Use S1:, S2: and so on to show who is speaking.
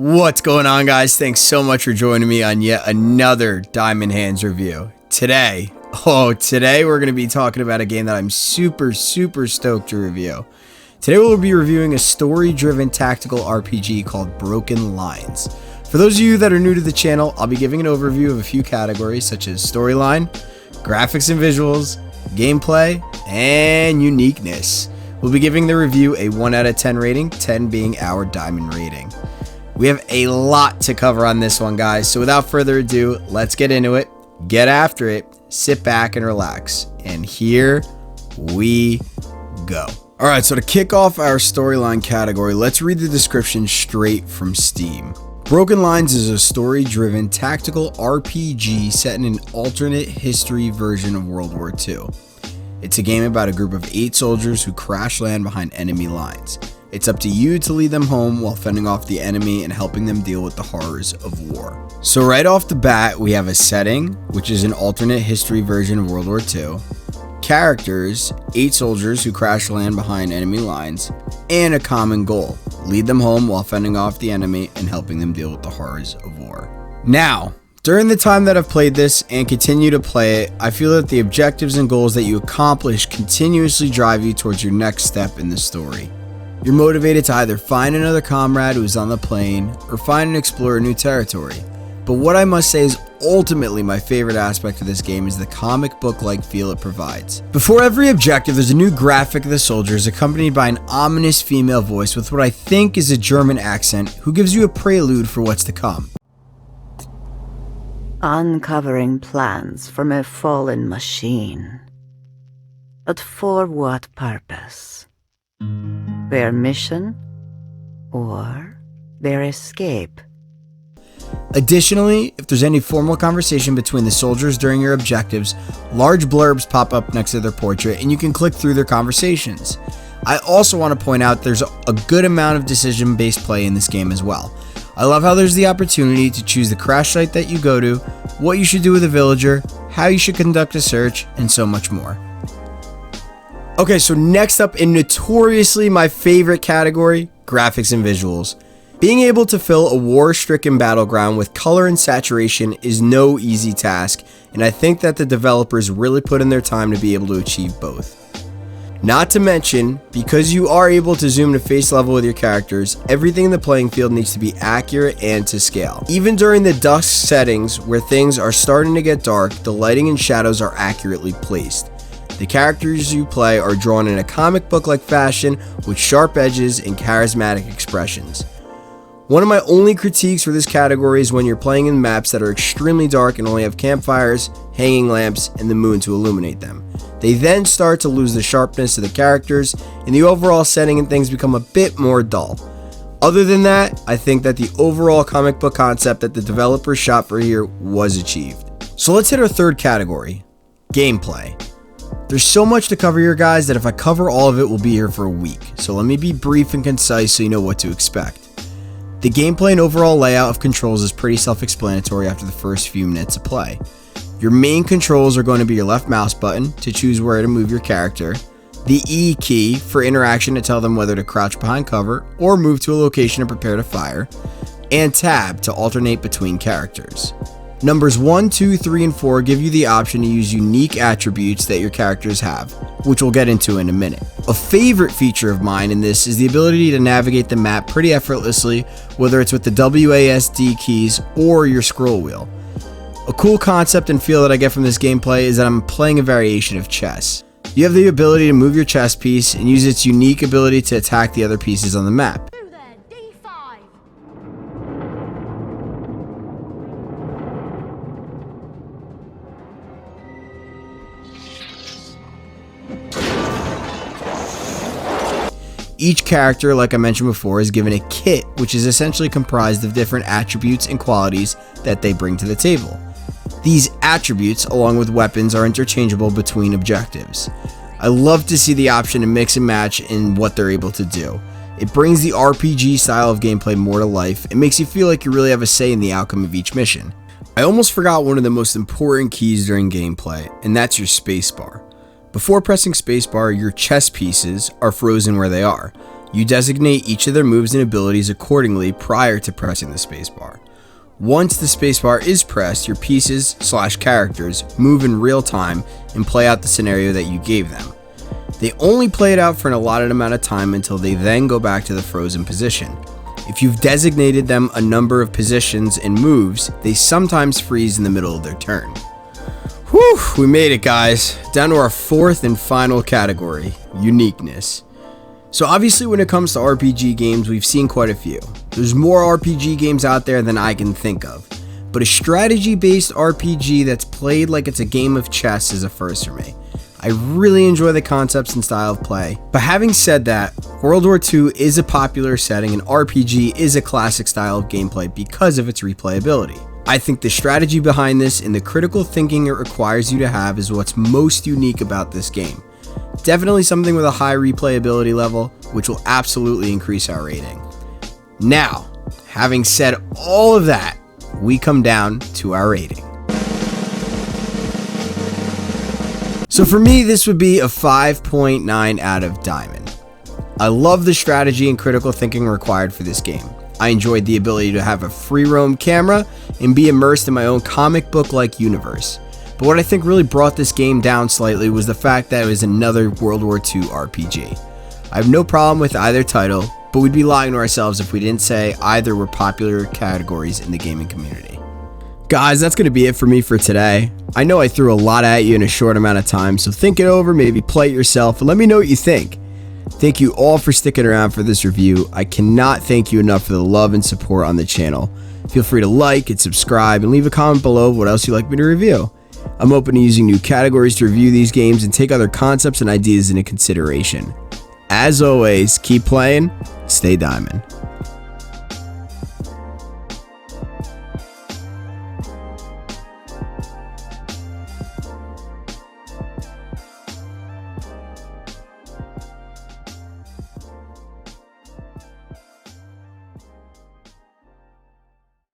S1: What's going on, guys? Thanks so much for joining me on yet another Diamond Hands review. Today we're going to be talking about a game that I'm super stoked to review. Today we'll be reviewing a story-driven tactical RPG called Broken Lines. For those of you that are new to the channel, I'll be giving an overview of a few categories such as storyline, graphics and visuals, gameplay, and uniqueness. We'll be giving the review a 1 out of 10 rating, 10 being our diamond rating. We have a lot to cover on this one, guys, so without further ado, let's get into it, get after it, sit back and relax, and here we go. Alright, so to kick off our storyline category, let's read the description straight from Steam. Broken Lines is a story-driven tactical RPG set in an alternate history version of World War II. It's a game about a group of 8 soldiers who crash land behind enemy lines. It's up to you to lead them home while fending off the enemy and helping them deal with the horrors of war. So right off the bat, we have a setting, which is an alternate history version of World War II, characters, 8 soldiers who crash land behind enemy lines, and a common goal, lead them home while fending off the enemy and helping them deal with the horrors of war. Now, during the time that I've played this and continue to play it, I feel that the objectives and goals that you accomplish continuously drive you towards your next step in the story. You're motivated to either find another comrade who is on the plane or find and explore a new territory. But what I must say is ultimately my favorite aspect of this game is the comic book-like feel it provides. Before every objective, there's a new graphic of the soldiers accompanied by an ominous female voice with what I think is a German accent who gives you a prelude for what's to come.
S2: Uncovering plans from a fallen machine. But for what purpose? Their mission or their escape?
S1: Additionally, if there's any formal conversation between the soldiers during your objectives, large blurbs pop up next to their portrait and you can click through their conversations. I also want to point out there's a good amount of decision-based play in this game as well. I love how there's the opportunity to choose the crash site that you go to, what you should do with a villager, how you should conduct a search, and so much more. Okay, so next up in notoriously my favorite category, graphics and visuals. Being able to fill a war-stricken battleground with color and saturation is no easy task, and I think that the developers really put in their time to be able to achieve both. Not to mention, because you are able to zoom to face level with your characters, everything in the playing field needs to be accurate and to scale. Even during the dusk settings where things are starting to get dark, the lighting and shadows are accurately placed. The characters you play are drawn in a comic book-like fashion with sharp edges and charismatic expressions. One of my only critiques for this category is when you're playing in maps that are extremely dark and only have campfires, hanging lamps, and the moon to illuminate them. They then start to lose the sharpness of the characters, and the overall setting and things become a bit more dull. Other than that, I think that the overall comic book concept that the developers shot for here was achieved. So let's hit our third category, gameplay. There's so much to cover here, guys, that if I cover all of it, we'll be here for a week. So let me be brief and concise so you know what to expect. The gameplay and overall layout of controls is pretty self-explanatory after the first few minutes of play. Your main controls are going to be your left mouse button to choose where to move your character, the E key for interaction to tell them whether to crouch behind cover or move to a location and prepare to fire, and tab to alternate between characters. Numbers 1, 2, 3, and 4 give you the option to use unique attributes that your characters have, which we'll get into in a minute. A favorite feature of mine in this is the ability to navigate the map pretty effortlessly, whether it's with the WASD keys or your scroll wheel. A cool concept and feel that I get from this gameplay is that I'm playing a variation of chess. You have the ability to move your chess piece and use its unique ability to attack the other pieces on the map. Each character, like I mentioned before, is given a kit, which is essentially comprised of different attributes and qualities that they bring to the table. These attributes, along with weapons, are interchangeable between objectives. I love to see the option to mix and match in what they're able to do. It brings the RPG style of gameplay more to life and makes you feel like you really have a say in the outcome of each mission. I almost forgot one of the most important keys during gameplay, and that's your spacebar. Before pressing spacebar, your chess pieces are frozen where they are. You designate each of their moves and abilities accordingly prior to pressing the spacebar. Once the spacebar is pressed, your pieces/characters move in real time and play out the scenario that you gave them. They only play it out for an allotted amount of time until they then go back to the frozen position. If you've designated them a number of positions and moves, they sometimes freeze in the middle of their turn. Whew, we made it, guys. Down to our fourth and final category, uniqueness. So obviously when it comes to RPG games, we've seen quite a few. There's more RPG games out there than I can think of, but a strategy-based RPG that's played like it's a game of chess is a first for me. I really enjoy the concepts and style of play, but having said that, World War II is a popular setting and RPG is a classic style of gameplay because of its replayability. I think the strategy behind this and the critical thinking it requires you to have is what's most unique about this game. Definitely something with a high replayability level, which will absolutely increase our rating. Now, having said all of that, we come down to our rating. So for me, this would be a 5.9 out of Diamond. I love the strategy and critical thinking required for this game. I enjoyed the ability to have a free roam camera and be immersed in my own comic book-like universe. But what I think really brought this game down slightly was the fact that it was another World War II RPG. I have no problem with either title, but we'd be lying to ourselves if we didn't say either were popular categories in the gaming community. Guys, that's going to be it for me for today. I know I threw a lot at you in a short amount of time, so think it over, maybe play it yourself, and let me know what you think. Thank you all for sticking around for this review. I cannot thank you enough for the love and support on the channel. Feel free to like and subscribe and leave a comment below what else you'd like me to review. I'm open to using new categories to review these games and take other concepts and ideas into consideration. As always, keep playing, stay diamond.